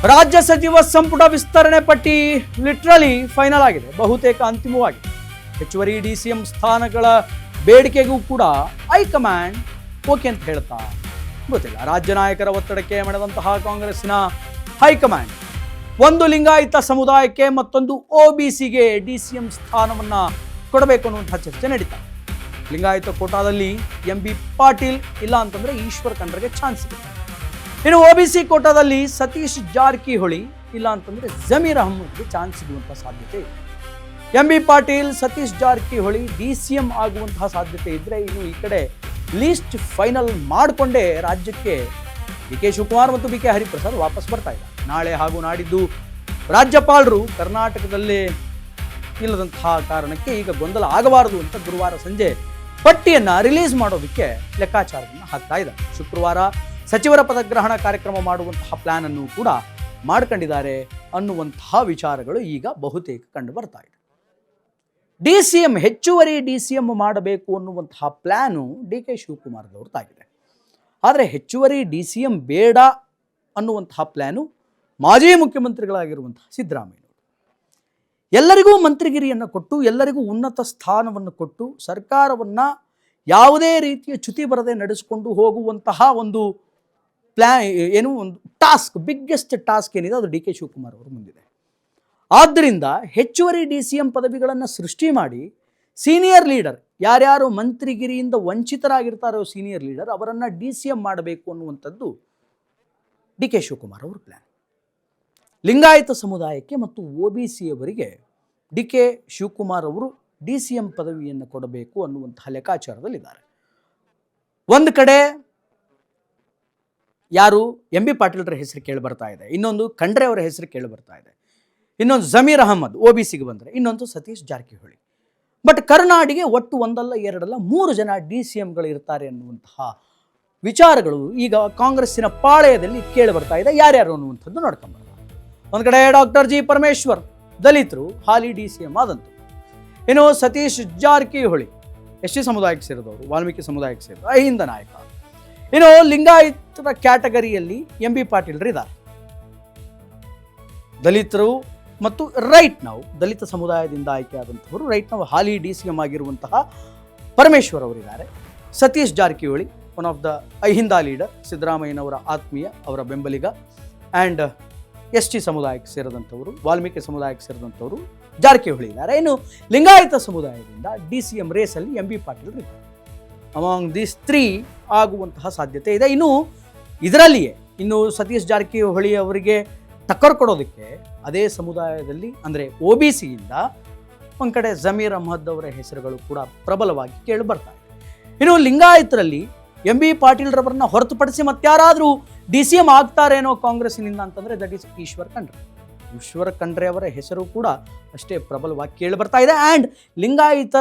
ರಾಜ್ಯ ಸಚಿವ ಸಂಪುಟ ವಿಸ್ತರಣೆ ಪಟ್ಟಿ ಲಿಟ್ರಲಿ ಫೈನಲ್ ಆಗಿದೆ, ಬಹುತೇಕ ಅಂತಿಮವಾಗಿದೆ. ಹೆಚ್ಚುವರಿ ಡಿಸಿಎಂ ಸ್ಥಾನಗಳ ಬೇಡಿಕೆಗೂ ಕೂಡ ಹೈಕಮಾಂಡ್ ಓಕೆ ಅಂತ ಹೇಳ್ತಾ ಗೊತ್ತಿಲ್ಲ. ರಾಜ್ಯ ನಾಯಕರ ಒತ್ತಡಕ್ಕೆ ಮಣಿದಂತಹ ಕಾಂಗ್ರೆಸ್ನ ಹೈಕಮಾಂಡ್ ಒಂದು ಲಿಂಗಾಯತ ಸಮುದಾಯಕ್ಕೆ ಮತ್ತೊಂದು OBCಗೆ ಡಿಸಿಎಂ ಸ್ಥಾನವನ್ನ ಕೊಡಬೇಕು ಅನ್ನುವಂತಹ ಚರ್ಚೆ ನಡೀತಾ. ಲಿಂಗಾಯತ ಕೋಟಾದಲ್ಲಿ MB ಪಾಟೀಲ್ ಇಲ್ಲ ಅಂತಂದ್ರೆ ಈಶ್ವರ್ ಖಂಡ್ರೆಗೆ ಚಾನ್ಸ್ ಇದೆ. ಇನ್ನು OBC ಕೋಟಾದಲ್ಲಿ ಸತೀಶ್ ಜಾರಕಿಹೊಳಿ ಇಲ್ಲ ಅಂತಂದ್ರೆ ಜಮೀರ್ ಅಹ್ಮದ್ಗೆ ಚಾನ್ಸ್ ಸಿಗುವಂತಹ ಸಾಧ್ಯತೆ ಇದೆ. MB ಪಾಟೀಲ್ ಸತೀಶ್ ಜಾರಕಿಹೊಳಿ DCM ಆಗುವಂತಹ ಸಾಧ್ಯತೆ ಇದ್ರೆ, ಇನ್ನು ಈ ಕಡೆ ಲೀಸ್ಟ್ ಫೈನಲ್ ಮಾಡಿಕೊಂಡೇ ರಾಜ್ಯಕ್ಕೆ DK ಶಿವಕುಮಾರ್ ಮತ್ತು BK ಹರಿಪ್ರಸಾದ್ ವಾಪಸ್ ಬರ್ತಾ ಇದ್ದಾರೆ. ನಾಳೆ ಹಾಗೂ ನಾಡಿದ್ದು ರಾಜ್ಯಪಾಲರು ಕರ್ನಾಟಕದಲ್ಲೇ ಇಲ್ಲದಂತಹ ಕಾರಣಕ್ಕೆ ಈಗ ಗೊಂದಲ ಆಗಬಾರದು ಅಂತ ಗುರುವಾರ ಸಂಜೆ ಪಟ್ಟಿಯನ್ನ ರಿಲೀಸ್ ಮಾಡೋದಕ್ಕೆ ಲೆಕ್ಕಾಚಾರವನ್ನು ಹಾಕ್ತಾ ಇದ್ದಾರೆ. ಶುಕ್ರವಾರ ಸಚಿವರ ಪದಗ್ರಹಣ ಕಾರ್ಯಕ್ರಮ ಮಾಡುವಂತಹ ಪ್ಲಾನ್ ಅನ್ನು ಕೂಡ ಮಾಡ್ಕೊಂಡಿದ್ದಾರೆ ಅನ್ನುವಂತಹ ವಿಚಾರಗಳು ಈಗ ಬಹುತೇಕ ಕಂಡು ಬರ್ತಾ ಇದೆ. DCM ಹೆಚ್ಚುವರಿ DCM ಮಾಡಬೇಕು ಅನ್ನುವಂತಹ ಪ್ಲಾನು DK ಶಿವಕುಮಾರ್ದವ್ರದ್ದಾಗಿದೆ. ಆದರೆ ಹೆಚ್ಚುವರಿ DCM ಬೇಡ ಅನ್ನುವಂತಹ ಪ್ಲಾನು ಮಾಜಿ ಮುಖ್ಯಮಂತ್ರಿಗಳಾಗಿರುವಂತಹ ಸಿದ್ದರಾಮಯ್ಯ ಎಲ್ಲರಿಗೂ ಮಂತ್ರಿಗಿರಿಯನ್ನು ಕೊಟ್ಟು ಎಲ್ಲರಿಗೂ ಉನ್ನತ ಸ್ಥಾನವನ್ನು ಕೊಟ್ಟು ಸರ್ಕಾರವನ್ನು ಯಾವುದೇ ರೀತಿಯ ಚ್ಯುತಿ ಬರದೆ ನಡೆಸಿಕೊಂಡು ಹೋಗುವಂತಹ ಒಂದು ಒಂದು ಟಾಸ್ಕ್, ಬಿಗ್ಗೆಸ್ಟ್ ಟಾಸ್ಕ್ ಏನಿದೆ ಅದು DK ಶಿವಕುಮಾರ್ ಅವರು ಮುಂದಿದೆ. ಆದ್ದರಿಂದ ಹೆಚ್ಚುವರಿ DCM ಪದವಿಗಳನ್ನು ಸೃಷ್ಟಿ ಮಾಡಿ ಸೀನಿಯರ್ ಲೀಡರ್ ಯಾರ್ಯಾರು ಮಂತ್ರಿಗಿರಿಯಿಂದ ವಂಚಿತರಾಗಿರ್ತಾರೋ ಸೀನಿಯರ್ ಲೀಡರ್ ಅವರನ್ನು DCM ಮಾಡಬೇಕು ಅನ್ನುವಂಥದ್ದು DK ಶಿವಕುಮಾರ್ ಅವ್ರ ಪ್ಲ್ಯಾನ್. ಲಿಂಗಾಯತ ಸಮುದಾಯಕ್ಕೆ ಮತ್ತು OBCಯವರಿಗೆ DK ಶಿವಕುಮಾರ್ ಅವರು DCM ಪದವಿಯನ್ನು ಕೊಡಬೇಕು ಅನ್ನುವಂತಹ ಲೆಕ್ಕಾಚಾರದಲ್ಲಿದ್ದಾರೆ. ಒಂದು ಕಡೆ ಯಾರು MB ಪಾಟೀಲ್ರ ಹೆಸರು ಕೇಳಿ ಬರ್ತಾ ಇದೆ, ಇನ್ನೊಂದು ಖಂಡ್ರೆ ಅವರ ಹೆಸರು ಕೇಳಿ ಬರ್ತಾ ಇದೆ, ಇನ್ನೊಂದು ಜಮೀರ್ ಅಹ್ಮದ್ OBCಗೆ ಬಂದರೆ, ಇನ್ನೊಂದು ಸತೀಶ್ ಜಾರಕಿಹೊಳಿ. ಬಟ್ ಕರ್ನಾಡಿಗೆ ಒಟ್ಟು ಒಂದಲ್ಲ ಎರಡಲ್ಲ 3 ಜನ DCMಗಳು ಇರ್ತಾರೆ ಅನ್ನುವಂತಹ ವಿಚಾರಗಳು ಈಗ ಕಾಂಗ್ರೆಸ್ಸಿನ ಪಾಳೆಯದಲ್ಲಿ ಕೇಳಿ ಬರ್ತಾ ಇದೆ. ಯಾರ್ಯಾರು ಅನ್ನುವಂಥದ್ದು ನೋಡ್ಕೊಂಬರ್ತಾರೆ. ಒಂದು ಕಡೆ ಡಾಕ್ಟರ್ G ಪರಮೇಶ್ವರ್ ದಲಿತರು ಹಾಲಿ DCM ಆದಂತು. ಇನ್ನು ಸತೀಶ್ ಜಾರಕಿಹೊಳಿ ST ಸಮುದಾಯಕ್ಕೆ ಸೇರಿದವರು, ವಾಲ್ಮೀಕಿ ಸಮುದಾಯಕ್ಕೆ ಸೇರಿದ ಅಹಿಂದ ನಾಯಕ. ಇನ್ನು ಲಿಂಗಾಯತರ ಕ್ಯಾಟಗರಿಯಲ್ಲಿ MB ಪಾಟೀಲ್ರು ಇದ್ದಾರೆ. ದಲಿತರು ಮತ್ತು ರೈಟ್ ನಾವು ದಲಿತ ಸಮುದಾಯದಿಂದ ಆಯ್ಕೆಯಾದಂಥವರು ರೈಟ್ ನಾವು ಹಾಲಿ DCM ಆಗಿರುವಂತಹ ಪರಮೇಶ್ವರ್ ಅವರಿದ್ದಾರೆ. Satish Jarkiholi one of the Ahinda leader, ಸಿದ್ದರಾಮಯ್ಯನವರ ಆತ್ಮೀಯ, ಅವರ ಬೆಂಬಲಿಗ. ಆ್ಯಂಡ್ ST ಸಮುದಾಯಕ್ಕೆ ಸೇರಿದಂಥವರು, ವಾಲ್ಮೀಕಿ ಸಮುದಾಯಕ್ಕೆ ಸೇರಿದಂಥವರು ಜಾರಕಿಹೊಳಿ ಇದ್ದಾರೆ. ಇನ್ನು ಲಿಂಗಾಯತ ಸಮುದಾಯದಿಂದ DCM ರೇಸಲ್ಲಿ MB ಪಾಟೀಲ್ ಇದ್ದಾರೆ. ಅಮಾಂಗ್ ದೀಸ್ 3 ಆಗುವಂತಹ ಸಾಧ್ಯತೆ ಇದೆ. ಇನ್ನು ಇದರಲ್ಲಿಯೇ ಇನ್ನು ಸತೀಶ್ ಜಾರಕಿಹೊಳಿ ಅವರಿಗೆ ಟಕ್ಕರ್ ಕೊಡೋದಕ್ಕೆ ಅದೇ ಸಮುದಾಯದಲ್ಲಿ ಅಂದರೆ OBCಯಿಂದ ಒಂದು ಕಡೆ ಜಮೀರ್ ಅಹ್ಮದ್ ಅವರ ಹೆಸರುಗಳು ಕೂಡ ಪ್ರಬಲವಾಗಿ ಕೇಳಿ ಬರ್ತಾ ಇದೆ. ಇನ್ನು ಲಿಂಗಾಯತರಲ್ಲಿ MB ಪಾಟೀಲ್ರವರನ್ನ ಹೊರತುಪಡಿಸಿ ಮತ್ತಾರಾದರೂ DCM ಆಗ್ತಾರೇನೋ ಕಾಂಗ್ರೆಸ್ಸಿನಿಂದ ಅಂತಂದರೆ ದಟ್ ಈಸ್ ಈಶ್ವರ್ ಖಂಡ್ರೆ. ಈಶ್ವರ್ ಖಂಡ್ರೆ ಅವರ ಹೆಸರು ಕೂಡ ಅಷ್ಟೇ ಪ್ರಬಲವಾಗಿ ಕೇಳಿ ಬರ್ತಾ ಇದೆ. ಆ್ಯಂಡ್ ಲಿಂಗಾಯತ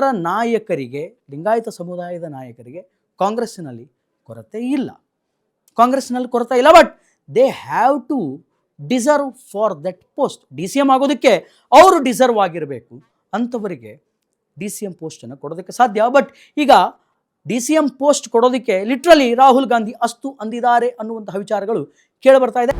ಸಮುದಾಯದ ನಾಯಕರಿಗೆ ಕಾಂಗ್ರೆಸ್ಸಿನಲ್ಲಿ ಕೊರತೆ ಇಲ್ಲ. But they have to deserve for that post. DCM ಆಗೋದಕ್ಕೆ ಅವರು ಡಿಸರ್ವ್ ಆಗಿರಬೇಕು. ಅಂಥವರಿಗೆ DCM ಪೋಸ್ಟನ್ನು ಕೊಡೋದಕ್ಕೆ ಸಾಧ್ಯ. ಬಟ್ ಈಗ DCM ಪೋಸ್ಟ್ ಕೊಡೋದಕ್ಕೆ ಲಿಟ್ರಲಿ ರಾಹುಲ್ ಗಾಂಧಿ ಅಸ್ತು ಅಂದಿದ್ದಾರೆ ಅನ್ನುವಂತಹ ವಿಚಾರಗಳು ಕೇಳಿ ಬರ್ತಾ ಇದೆ.